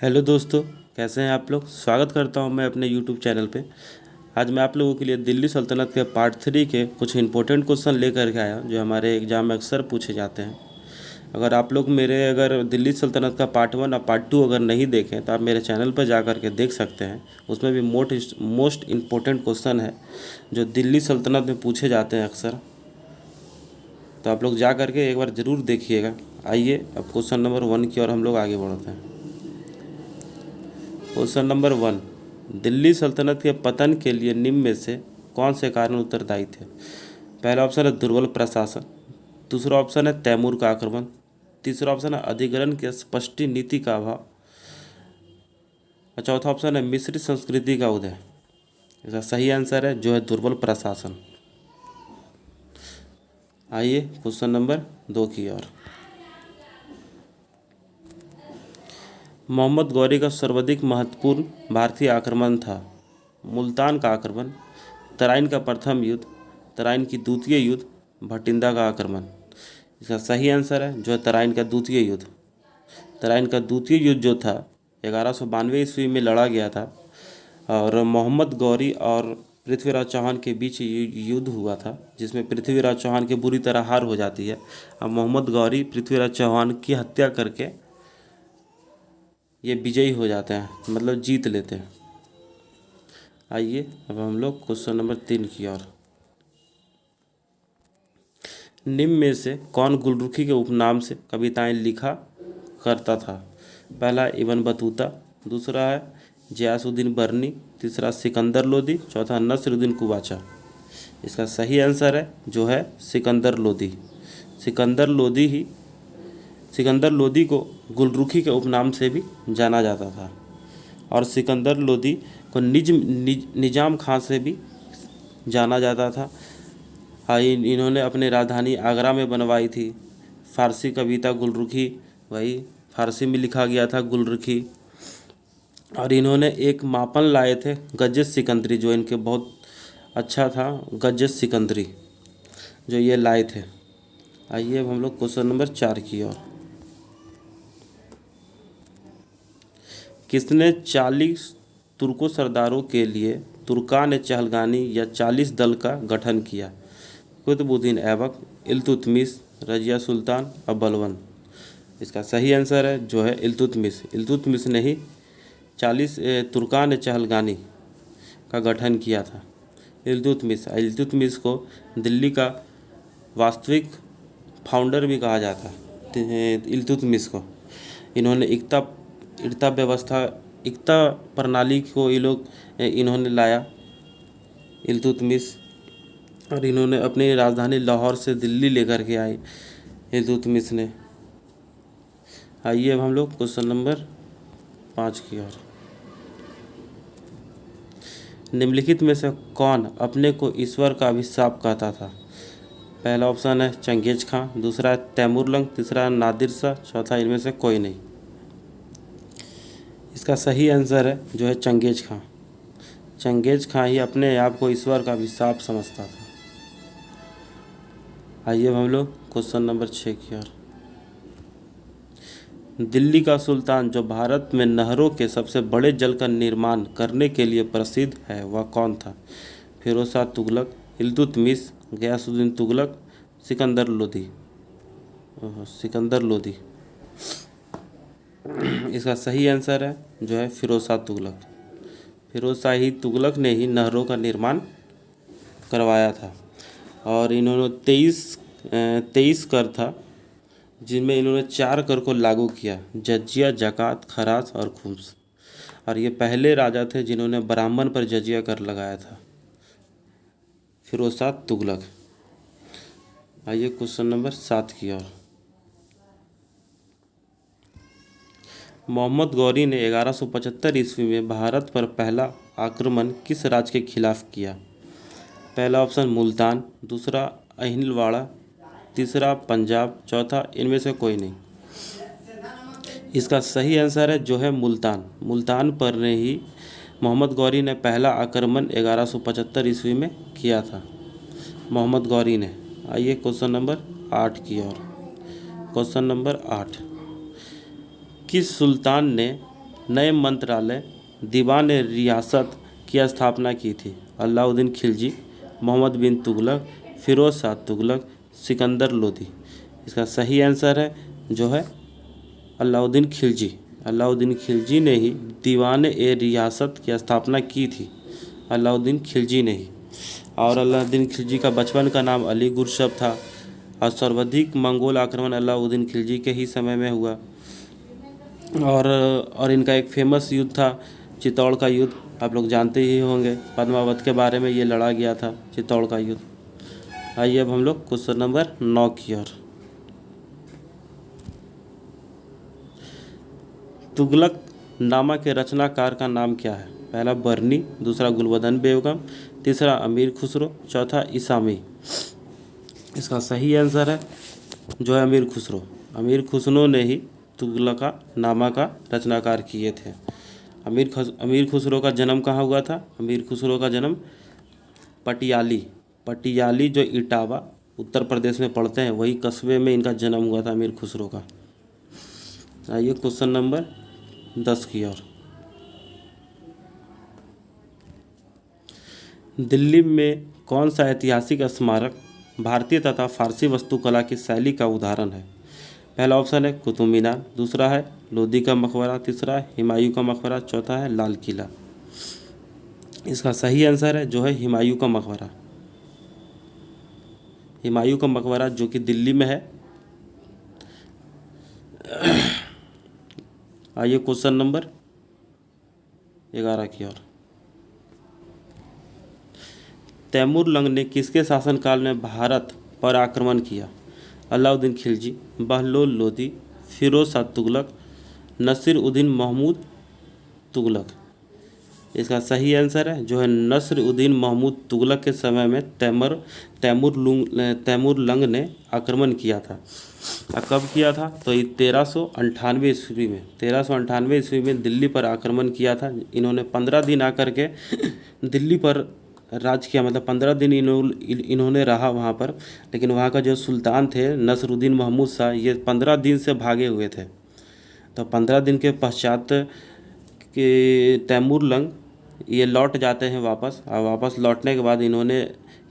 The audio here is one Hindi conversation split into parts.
हेलो दोस्तों, कैसे हैं आप लोग। स्वागत करता हूं मैं अपने यूट्यूब चैनल पे। आज मैं आप लोगों के लिए दिल्ली सल्तनत के पार्ट 3 के कुछ इंपॉर्टेंट क्वेश्चन लेकर के आया जो हमारे एग्ज़ाम में अक्सर पूछे जाते हैं। अगर दिल्ली सल्तनत का पार्ट 1 और पार्ट 2 अगर नहीं देखें तो आप मेरे चैनल पर जा कर के देख सकते हैं। उसमें भी मोस्ट इम्पोर्टेंट क्वेश्चन है जो दिल्ली सल्तनत में पूछे जाते हैं अक्सर। तो आप लोग जा कर के एक बार ज़रूर देखिएगा। आइए अब क्वेश्चन नंबर 1 की ओर हम लोग आगे बढ़ते हैं। क्वेश्चन नंबर 1, दिल्ली सल्तनत के पतन के लिए निम्न में से कौन से कारण उत्तरदायी थे। पहला ऑप्शन है दुर्बल प्रशासन, दूसरा ऑप्शन है तैमूर का आक्रमण, तीसरा ऑप्शन है अधिग्रहण की स्पष्ट नीति का अभाव और चौथा ऑप्शन है मिश्रित संस्कृति का उदय। इसका सही आंसर है जो है दुर्बल प्रशासन। आइए क्वेश्चन नंबर 2 की ओर। मोहम्मद गौरी का सर्वाधिक महत्वपूर्ण भारतीय आक्रमण था। मुल्तान का आक्रमण, तराइन का प्रथम युद्ध, तराइन की द्वितीय युद्ध, भटिंडा का आक्रमण। इसका सही आंसर है जो है तराइन का द्वितीय युद्ध। तराइन का द्वितीय युद्ध जो था 1192 ईस्वी में लड़ा गया था और मोहम्मद गौरी और पृथ्वीराज चौहान के बीच युद्ध हुआ था, जिसमें पृथ्वीराज चौहान की बुरी तरह हार हो जाती है और मोहम्मद गौरी पृथ्वीराज चौहान की हत्या करके ये विजयी हो जाते हैं, मतलब जीत लेते हैं। आइए अब हम लोग क्वेश्चन नंबर 3 की ओर। निम्न में से कौन गुलरुखी के उपनाम से कविताएं लिखा करता था। पहला इब्न बतूता, दूसरा है गियासुद्दीन बर्नी, तीसरा सिकंदर लोदी, चौथा नसरुद्दीन कुबाचा। इसका सही आंसर है जो है सिकंदर लोदी। सिकंदर लोदी को गुलरुखी के उपनाम से भी जाना जाता था और सिकंदर लोदी को निजाम खां से भी जाना जाता था। इन्होंने अपनी राजधानी आगरा में बनवाई थी। फारसी कविता गुलरुखी, वही फारसी में लिखा गया था गुलरुखी। और इन्होंने एक मापन लाए थे गज सिकंदरी, जो इनके बहुत अच्छा था, गज सिकंदरी जो ये लाए थे। आइए अब हम लोग क्वेश्चन नंबर 4 की ओर। किसने 40 तुर्को सरदारों के लिए तुर्कान चहलगानी या 40 दल का गठन किया। कुतुबुद्दीन ऐबक, इल्तुतमिश, रजिया सुल्तान और बलबन। इसका सही आंसर है जो है इल्तुतमिश ने ही 40 तुर्कान चहलगानी का गठन किया था। इल्तुतमिश को दिल्ली का वास्तविक फाउंडर भी कहा जाता है। इल्तुतमिश को इन्होंने एकता प्रणाली को इन्होंने लाया इल्तुतमिश, और इन्होंने अपनी राजधानी लाहौर से दिल्ली लेकर के आए इल्तुतमिश ने। आइए अब हम लोग क्वेश्चन नंबर 5 की ओर। निम्नलिखित में से कौन अपने को ईश्वर का अभिशाप कहता था। पहला ऑप्शन है चंगेज खां, दूसरा है तैमूरलंग, तीसरा नादिर शाह, चौथा इनमें से कोई नहीं। इसका सही आंसर है जो है चंगेज खां। चंगेज खां ही अपने आप को ईश्वर का अभिशाप समझता था। आइए अब हम लोग क्वेश्चन नंबर 6 की ओर। दिल्ली का सुल्तान जो भारत में नहरों के सबसे बड़े जल का निर्माण करने के लिए प्रसिद्ध है वह कौन था। फिरोज शाह तुगलक, इल्तुतमिश, गयासुद्दीन तुगलक, सिकंदर लोदी। इसका सही आंसर है जो है फिरोज शाह तुगलक। फिरोज शाह तुगलक ने ही नहरों का निर्माण करवाया था और इन्होंने 23 कर था, जिनमें इन्होंने 4 कर को लागू किया, जजिया, जकात, खराज और खुम्स। और ये पहले राजा थे जिन्होंने ब्राह्मण पर जजिया कर लगाया था, फिरोज शाह तुगलक। आइए क्वेश्चन नंबर 7 की ओर। मोहम्मद गौरी ने 1175 ईस्वी में भारत पर पहला आक्रमण किस राज्य के खिलाफ किया। पहला ऑप्शन मुल्तान, दूसरा अहिलवाड़ा, तीसरा पंजाब, चौथा इनमें से कोई नहीं। इसका सही आंसर है जो है मुल्तान पर ने ही मोहम्मद गौरी ने पहला आक्रमण 1175 ईस्वी में किया था, मोहम्मद गौरी ने। आइए क्वेश्चन नंबर 8 की ओर। क्वेश्चन नंबर 8, किस सुल्तान ने नए मंत्रालय दीवान रियासत की स्थापना की थी? अलाउद्दीन खिलजी, मोहम्मद बिन तुगलक, फिरोज शाह तुगलक, सिकंदर लोदी। इसका सही आंसर है जो है अलाउद्दीन खिलजी। अलाउद्दीन खिलजी ने ही दीवान ए रियासत की स्थापना की थी, अलाउद्दीन खिलजी ने ही। और अलाउद्दीन खिलजी का बचपन का नाम अली गुरशब था और सर्वाधिक मंगोल आक्रमण अलाउद्दीन खिलजी के ही समय में हुआ। और इनका एक फेमस युद्ध था चित्तौड़ का युद्ध, आप लोग जानते ही होंगे, पद्मावत के बारे में ये लड़ा गया था चित्तौड़ का युद्ध। आइए अब हम लोग क्वेश्चन नंबर 9 की ओर। तुगलक नामा के रचनाकार का नाम क्या है? पहला बरनी, दूसरा गुलबदन बेगम, तीसरा अमीर खुसरो, चौथा इसामी। इसका सही आंसर है जो है अमीर खुसरो। अमीर खुसरो ने ही तुगलका नामा का रचनाकार किए थे। अमीर खुसरो का जन्म कहाँ हुआ था? अमीर खुसरो का जन्म पटियाली जो इटावा उत्तर प्रदेश में पड़ते हैं वही कस्बे में इनका जन्म हुआ था अमीर खुसरो का। आइए क्वेश्चन नंबर 10 की ओर। दिल्ली में कौन सा ऐतिहासिक स्मारक भारतीय तथा फारसी वास्तुकला की शैली का उदाहरण है? पहला ऑप्शन है कुतुब मीनार, दूसरा है लोदी का मकबरा, तीसरा है हुमायूं का मकबरा, चौथा है लाल किला। इसका सही आंसर है जो है हुमायूं का मकबरा। हुमायूं का मकबरा जो कि दिल्ली में है। आइए क्वेश्चन नंबर 11 की ओर। तैमूर लंग ने किसके शासनकाल में भारत पर आक्रमण किया? अलाउद्दीन खिलजी, बहलोल लोदी, फिरोज शाह तुगलक, नसीरुद्दीन महमूद तुगलक। इसका सही आंसर है जो है नसीरुद्दीन महमूद तुगलक के समय में तैमूर लंग ने आक्रमण किया था। कब किया था? तो ये 1398 ईस्वी में 1398 ईस्वी में दिल्ली पर आक्रमण किया था। इन्होंने 15 दिन आकर के दिल्ली पर राज किया, मतलब 15 दिन इन्होंने रहा वहाँ पर। लेकिन वहाँ का जो सुल्तान थे नसरुद्दीन महमूद शाह, ये 15 दिन से भागे हुए थे। तो 15 दिन के पश्चात कि तैमूर लंग ये लौट जाते हैं वापस, और वापस लौटने के बाद इन्होंने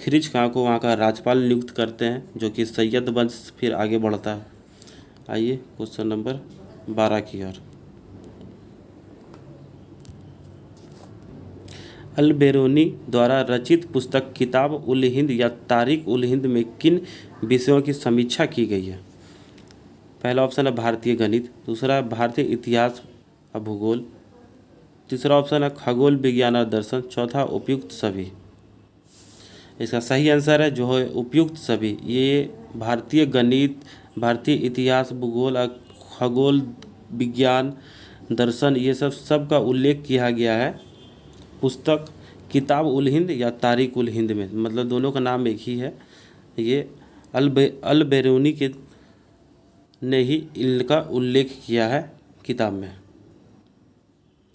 खिरिच खां को वहाँ का राज्यपाल नियुक्त करते हैं, जो कि सैयद वंश फिर आगे बढ़ता है। आइए क्वेश्चन नंबर 12 की ओर। अल बेरूनी द्वारा रचित पुस्तक किताब उल हिंद या तारीख उल हिंद में किन विषयों की समीक्षा की गई है? पहला ऑप्शन है भारतीय गणित, दूसरा है भारतीय इतिहास और भूगोल, तीसरा ऑप्शन है खगोल विज्ञान और दर्शन, चौथा उपयुक्त सभी। इसका सही आंसर है जो है उपयुक्त सभी। ये भारतीय गणित, भारतीय इतिहास, भूगोल और खगोल विज्ञान, दर्शन, ये सब का उल्लेख किया गया है पुस्तक किताब उल हिंद या तारीख उल हिंद में, मतलब दोनों का नाम एक ही है। ये अल बेरूनी के ने ही इनका उल्लेख किया है किताब में।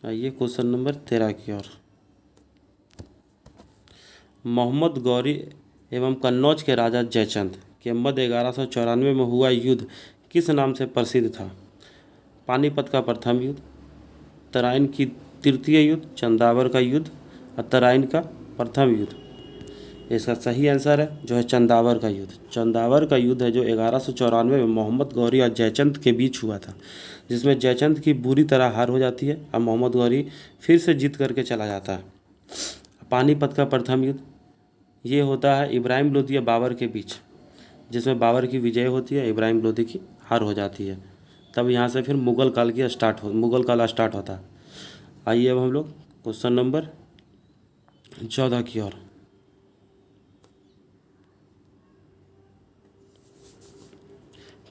आइए क्वेश्चन नंबर 13 की ओर। मोहम्मद गौरी एवं कन्नौज के राजा जयचंद के मध्य 1194 में हुआ युद्ध किस नाम से प्रसिद्ध था? पानीपत का प्रथम युद्ध, तराइन की तृतीय युद्ध, चंदावर का युद्ध और तराइन का प्रथम युद्ध। इसका सही आंसर है जो है चंदावर का युद्ध। चंदावर का युद्ध है जो 1194 में मोहम्मद गौरी और जयचंद के बीच हुआ था, जिसमें जयचंद की बुरी तरह हार हो जाती है और मोहम्मद गौरी फिर से जीत करके चला जाता है। पानीपत का प्रथम युद्ध ये होता है इब्राहिम लोदी और बाबर के बीच, जिसमें बाबर की विजय होती है, इब्राहिम लोदी की हार हो जाती है। तब यहाँ से फिर मुगल काल स्टार्ट होता है। आइए अब हम लोग क्वेश्चन नंबर 14 की ओर।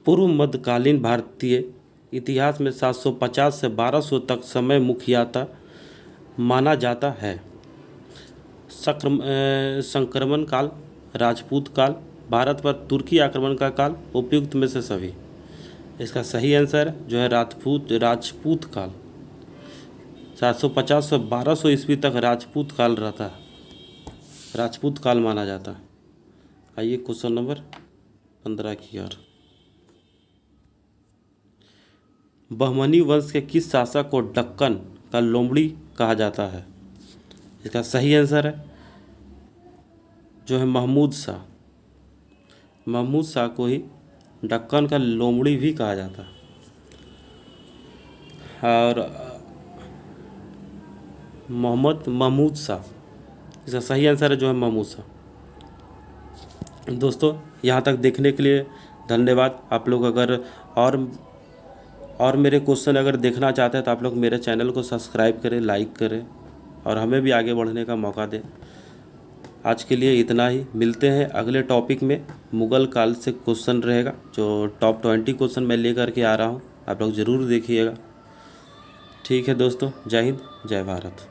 पूर्व मध्यकालीन भारतीय इतिहास में 750 से 1200 तक समय मुखियाता माना जाता है। संक्रमण काल, राजपूत काल, भारत पर तुर्की आक्रमण का काल, उपयुक्त में से सभी। इसका सही आंसर जो है राजपूत काल। 750 से 1200 ईस्वी तक राजपूत काल रहता है, राजपूत काल माना जाता है। आइए क्वेश्चन नंबर 15 की ओर। बहमनी वंश के किस शासक को दक्कन का लोमड़ी कहा जाता है? इसका सही आंसर है जो है महमूद शाह। महमूद शाह को ही दक्कन का लोमड़ी भी कहा जाता है। और मोहम्मद महमूद शाह, इसका सही आंसर है जो है महमूद शाह। दोस्तों यहाँ तक देखने के लिए धन्यवाद। आप लोग अगर और मेरे क्वेश्चन अगर देखना चाहते हैं तो आप लोग मेरे चैनल को सब्सक्राइब करें, लाइक करें और हमें भी आगे बढ़ने का मौका दें। आज के लिए इतना ही, मिलते हैं अगले टॉपिक में। मुग़ल काल से क्वेश्चन रहेगा, जो टॉप 20 क्वेश्चन मैं लेकर के आ रहा हूँ, आप लोग ज़रूर देखिएगा। ठीक है दोस्तों, जय हिंद, जय भारत।